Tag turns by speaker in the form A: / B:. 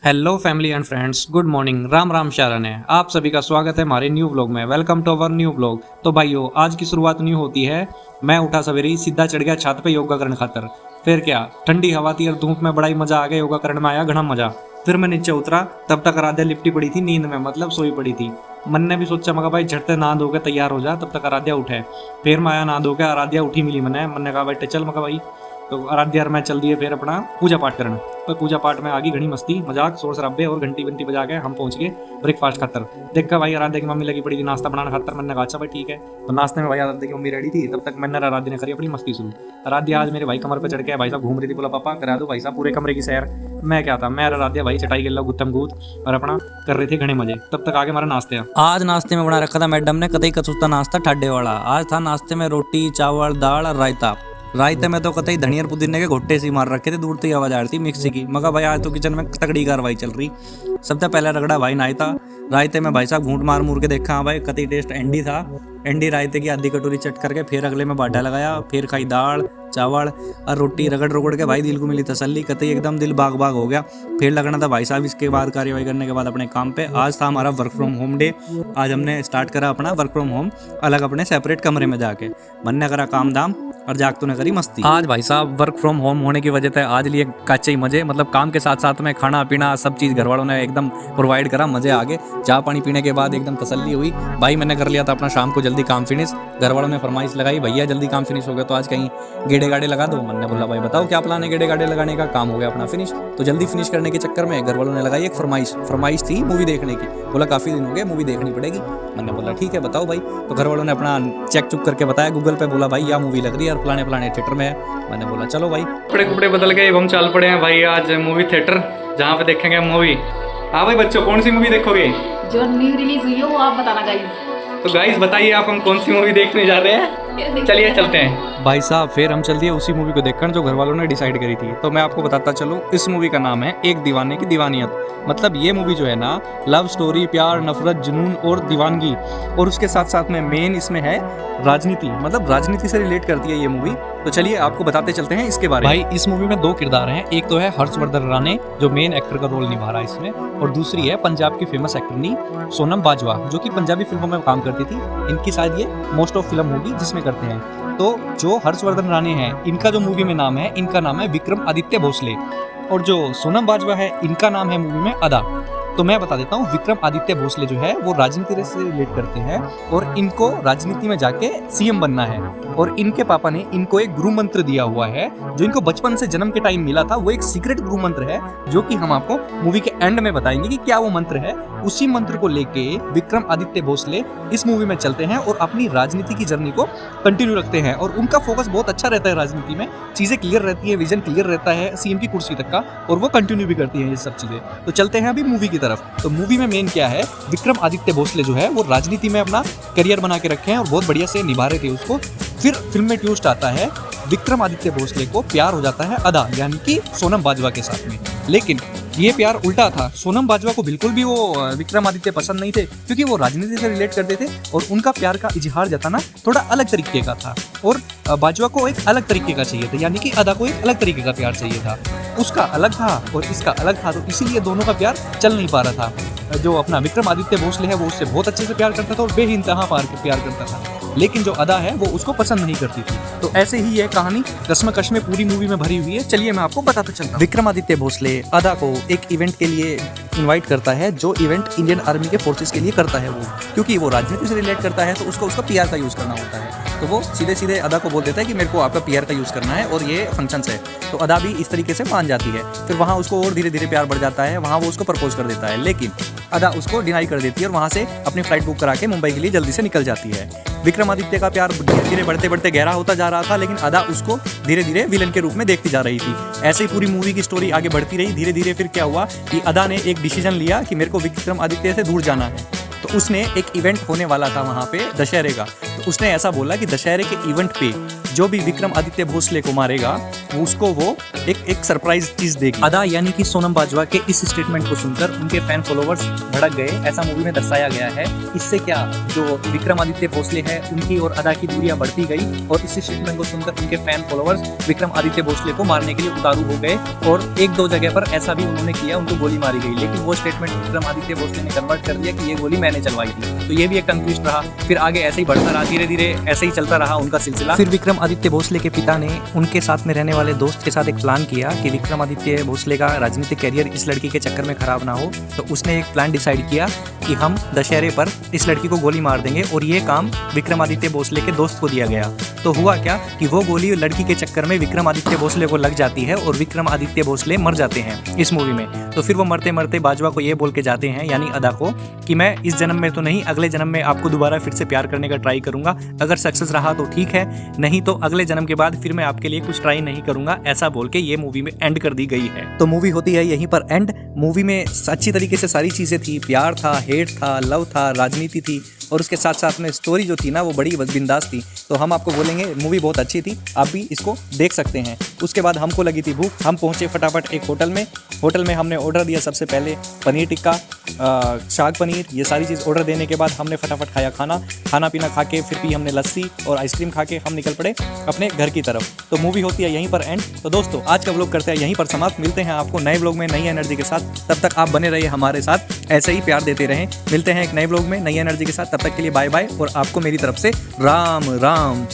A: Hello family and friends, good morning, Ram Ram Sharan है। आप सभी का स्वागत है हमारे न्यू व्लॉग में। Welcome to our new vlog. तो भाइयों, आज की शुरुआत न्यू होती है। मैं उठा सवेरे, सीधा चढ़ गया छत पे योगा करने खातर। फिर क्या, ठंडी हवा थी और धूप में बड़ा ही मजा आ गया। योगा करने में आया घना मजा। फिर मैं नीचे उतरा, तब तक आराध्या लिपटी पड़ी थी नींद में, मतलब सोई पड़ी थी। मन ने भी सोचा, मगा भाई झटते नहा धो के तैयार हो जा, तब तक आराध्या उठे। फिर मैं आया नहा धो के, आराध्या उठी मिली। मन ने कहा भाई चल, मगा भाई। तो आराध्या और मैं चल दिए फिर अपना पूजा पाठ करना। तो पूजा पाठ में आगे घनी मस्ती मजाक शोर शराबे और घंटी बंटी बजा के हम पहुंच गए ब्रेकफास्ट खातर। देखा भाई आराध्या की मम्मी लगी पड़ी थी नाश्ता बनाने खातर। मैंने कहा अच्छा भाई ठीक है। तो नाश्ते में भाई आराध्या की मम्मी रेडी थी, तब तक मैंने आराध्या ने करी अपनी मस्ती शुरू। आराध्या आज मेरे भाई कमर पे चढ़ के भाई साहब घूम रही थी। बोला पापा करा दो भाई साहब पूरे कमरे की सैर। मैं क्या था, मैं आराध्या भाई चटाई के गुत्तम गूत और अपना कर रहे थे घने मजे। तब तक आगे हमारा नाश्ते। आज नाश्ते में बना रखा था मैडम ने कतई कचूता नाश्ता ठाडे वाला। आज था नाश्ते में रोटी चावल दाल और रायता। रायते में तो कतई धनिया पुदीने के घोट्टे सी मार रखे थे, दूर से आवाज आ रही थी मिक्सी की। मगर भाई आज तो किचन में तगड़ी कार्रवाई चल रही। सबसे पहले रगड़ा भाई नायता। रायते में भाई साहब घूंट मार मुर के देखा, हाँ भाई कतई टेस्ट एंडी था। एंडी रायते की आधी कटोरी चट करके फिर अगले में बाटा लगाया। फिर खाई दाल चावल और रोटी रगड़ रगड़ के भाई दिल को मिली तसल्ली। कतई एकदम दिल बाग बाग हो गया। फिर लगना था भाई साहब इसके बाद कार्यवाही करने के बाद अपने काम पे। आज था हमारा वर्क फ्रॉम होम डे। आज हमने स्टार्ट करा अपना वर्क फ्रॉम होम अलग अपने सेपरेट कमरे में जाके। मन ने करा काम दाम और जागतों ने करी मस्ती। आज भाई साहब वर्क फ्रॉम होम होने की वजह से आज लिए काचे ही मजे, मतलब काम के साथ साथ में खाना पीना सब चीज़ घर वालों ने एकदम प्रोवाइड करा। मजे आ गए। चाय पानी पीने के बाद एकदम तसल्ली हुई। भाई मैंने कर लिया था अपना शाम को जल्दी काम फिनिश। घर वालों ने फरमाइश लगाई भैया जल्दी काम फिनिश हो गया तो आज कहीं गेड़े गाड़े लगा दो। मैंने बोला भाई बताओ क्या प्लान है गेड़े गाड़े लगाने का। काम हो गया अपना फिनिश। तो जल्दी फिनिश करने के चक्कर में घर वालों ने लगाई एक फरमाइश थी मूवी देखने की। बोला काफ़ी दिन हो गए मूवी देखनी पड़ेगी। मैंने बोला ठीक है बताओ भाई। तो घर वालों ने अपना चेक चुक करके बताया गूगल पे। बोला भाई यह मूवी लग रही है और फलाने फलाने थिएटर में है। मैंने बोला चलो भाई। कपड़े बदल गए, हम चल पड़े हैं भाई आज मूवी थिएटर जहाँ पे देखेंगे मूवी। हाँ भाई बच्चों, कौन सी मूवी देखोगे?
B: जो न्यू रिलीज हुई है वो आप बताना गाइस।
A: तो गाइस बताइए आप, हम कौन सी मूवी देखने जा रहे हैं? चलिए चलते हैं भाई साहब। फिर हम चल दिए उसी मूवी को देखकर जो घर वालों ने डिसाइड करी थी। तो मैं आपको बताता चलूं, इस मूवी का नाम है एक दीवाने की दीवानियत। मतलब ये मूवी जो है ना, लव स्टोरी, प्यार, नफरत, जुनून और दीवानगी, और उसके साथ साथ में मेन इसमें है राजनीति, मतलब राजनीति से रिलेट करती है ये मूवी। तो चलिए आपको बताते चलते हैं इसके बारे में। भाई इस मूवी में दो किरदार हैं। एक तो है हर्षवर्धन राणे जो मेन एक्टर का रोल निभा रहा है इसमें, और दूसरी है पंजाब की फेमस एक्टरनी सोनम बाजवा जो कि पंजाबी फिल्मों में काम करती थी। इनकी शायद ये मोस्ट ऑफ फिल्म होगी जिसमें करते हैं। तो जो हर्षवर्धन राणे हैं, इनका जो मूवी में नाम है, इनका नाम है विक्रम आदित्य भोसले, और जो सोनम बाजवा है इनका नाम है मूवी में अदा। तो मैं बता देता हूँ, विक्रम आदित्य भोसले जो है वो राजनीति से रिलेट करते हैं और इनको राजनीति में जाके सीएम बनना है। और इनके पापा ने इनको एक गुरु मंत्र दिया हुआ है जो इनको बचपन से जन्म के टाइम मिला था। वो एक सीक्रेट गुरु मंत्र है जो कि हम आपको मूवी के एंड में बताएंगे कि क्या वो मंत्र है। उसी मंत्र को लेके विक्रम आदित्य भोसले इस मूवी में चलते हैं और अपनी राजनीति की जर्नी को कंटिन्यू रखते हैं। और उनका फोकस बहुत अच्छा रहता है राजनीति में, चीजें क्लियर रहती है, विजन क्लियर रहता है सीएम की कुर्सी तक का, और वो कंटिन्यू भी करती है ये सब चीजें। तो चलते हैं अभी मूवी की तरफ। तो मूवी में मेन क्या है, विक्रम आदित्य भोसले जो है वो राजनीति में अपना करियर बना के रखे हैं और बहुत बढ़िया से निभा रहे थे उसको। फिर फिल्म में ट्विस्ट आता है, विक्रम आदित्य भोसले को प्यार हो जाता है अदा यानी कि सोनम बाजवा के साथ में। लेकिन ये प्यार उल्टा था। सोनम बाजवा को बिल्कुल भी वो विक्रम आदित्य पसंद नहीं थे क्योंकि वो राजनीति से रिलेट करते थे और उनका प्यार का इजहार जताना थोड़ा अलग तरीके का था। और बाजवा को एक अलग तरीके का चाहिए था, यानी कि अदा को एक अलग तरीके का प्यार चाहिए था। उसका अलग था और इसका अलग था, तो इसीलिए दोनों का प्यार चल नहीं पा रहा था। जो अपना विक्रम आदित्य भोसले है वो उससे बहुत अच्छे से प्यार करता था और बेइंतहा प्यार करता था, लेकिन जो अदा है वो उसको पसंद नहीं करती थी। तो ऐसे ही यह कहानी कश्मकश में पूरी मूवी में भरी हुई है। चलिए मैं आपको बताता चलता हूं। विक्रम आदित्य भोसले अदा को एक इवेंट के लिए इनवाइट करता है, जो इवेंट इंडियन आर्मी के फोर्सेस के लिए करता है वो, क्योंकि वो राजनीति से रिलेट करता है तो उसको उसका पीआर का यूज़ करना होता है। तो वो सीधे सीधे अदा को बोल देता है कि मेरे को आपका पीआर का यूज़ करना है और ये फंक्शंस है। तो अदा भी इस तरीके से मान जाती है। फिर वहाँ उसको और धीरे धीरे प्यार बढ़ जाता है। वहाँ वो उसको प्रपोज कर देता है, लेकिन अदा उसको डिनाई कर देती है और वहाँ से अपनी फ्लाइट बुक करा के मुंबई के लिए जल्दी से निकल जाती है। विक्रम आदित्य का प्यार धीरे धीरे बढ़ते बढ़ते गहरा होता जा रहा था, लेकिन अदा उसको धीरे धीरे विलन के रूप में देखती जा रही थी। ऐसे ही पूरी मूवी की स्टोरी आगे बढ़ती रही। धीरे धीरे फिर क्या हुआ कि अदा ने एक डिसीजन लिया कि मेरे को विक्रम आदित्य से दूर जाना है। तो उसने एक इवेंट होने वाला था वहाँ पे दशहरे का, तो उसने ऐसा बोला कि दशहरे के इवेंट पे जो भी विक्रम आदित्य भोसले को मारेगा उसको वो एक सरप्राइज चीज देगी। अदा यानी कि सोनम बाजवा के इस स्टेटमेंट को सुनकर उनके फैन फॉलोवर्स भड़क गए, ऐसा मूवी में दर्शाया गया है। इससे क्या जो विक्रम आदित्य भोसले है उनकी और अदा की दूरियां बढ़ती गई और इस स्टेटमेंट को सुनकर उनके फैन फॉलोवर्स विक्रम आदित्य भोसले को मारने के लिए उतारू हो गए और एक दो जगह पर ऐसा भी उन्होंने किया, उनको गोली मारी गई, लेकिन वो स्टेटमेंट विक्रम आदित्य भोसले ने कन्वर्ट कर दिया कि ये गोली मैंने चलवाई थी। तो ये भी एक कंफ्यूज रहा। फिर आगे ऐसे ही बढ़ता रहा, धीरे धीरे ऐसे ही चलता रहा उनका सिलसिला। फिर विक्रम आदित्य भोसले के पिता ने उनके साथ में रहने वाले दोस्त के साथ एक प्लान किया कि विक्रम आदित्य भोसले का राजनीतिक कैरियर इस लड़की के चक्कर में खराब ना हो। तो उसने एक प्लान डिसाइड किया कि हम दशहरे पर इस लड़की को गोली मार देंगे और ये काम विक्रम आदित्य भोसले के दोस्त को दिया गया। तो हुआ क्या कि वो गोली लड़की के चक्कर में विक्रम आदित्य भोसले को लग जाती है और विक्रम आदित्य भोसले मर जाते हैं इस मूवी में। तो फिर वो मरते मरते बाजवा को ये बोल के जाते हैं, यानी अदा को, कि मैं इस जन्म में तो नहीं, अगले जन्म में आपको दोबारा फिर से प्यार करने का ट्राई करूंगा। अगर सक्सेस रहा तो ठीक है, नहीं तो अगले जन्म के बाद फिर मैं आपके लिए कुछ ट्राई नहीं करूंगा, ऐसा बोल के ये मूवी में एंड कर दी गई है। तो मूवी होती है यहीं पर एंड। मूवी में अच्छी तरीके से सारी चीजें थी, प्यार था, हेट था, लव था, राजनीति थी और उसके साथ साथ में स्टोरी जो थी ना वो बड़ी बिंदास थी। तो हम आपको बोलेंगे मूवी बहुत अच्छी थी, आप भी इसको देख सकते हैं। उसके बाद हमको लगी थी भूख, हम पहुंचे फटाफट एक होटल में हमने ऑर्डर दिया। सबसे पहले पनीर टिक्का, शाग पनीर, ये सारी चीज़ ऑर्डर देने के बाद हमने फटाफट खाया खाना पीना खा के फिर भी हमने लस्सी और आइसक्रीम खा के हम निकल पड़े अपने घर की तरफ। तो मूवी होती है यहीं पर एंड। तो दोस्तों आज का व्लॉग करते हैं यहीं पर समाप्त। मिलते हैं आपको नए व्लॉग में नई एनर्जी के साथ। तब तक आप बने रहिए हमारे साथ, ऐसे ही प्यार देते रहें। मिलते हैं एक नए व्लॉग में नई एनर्जी के साथ। तब तक के लिए बाय बाय और आपको मेरी तरफ से राम राम।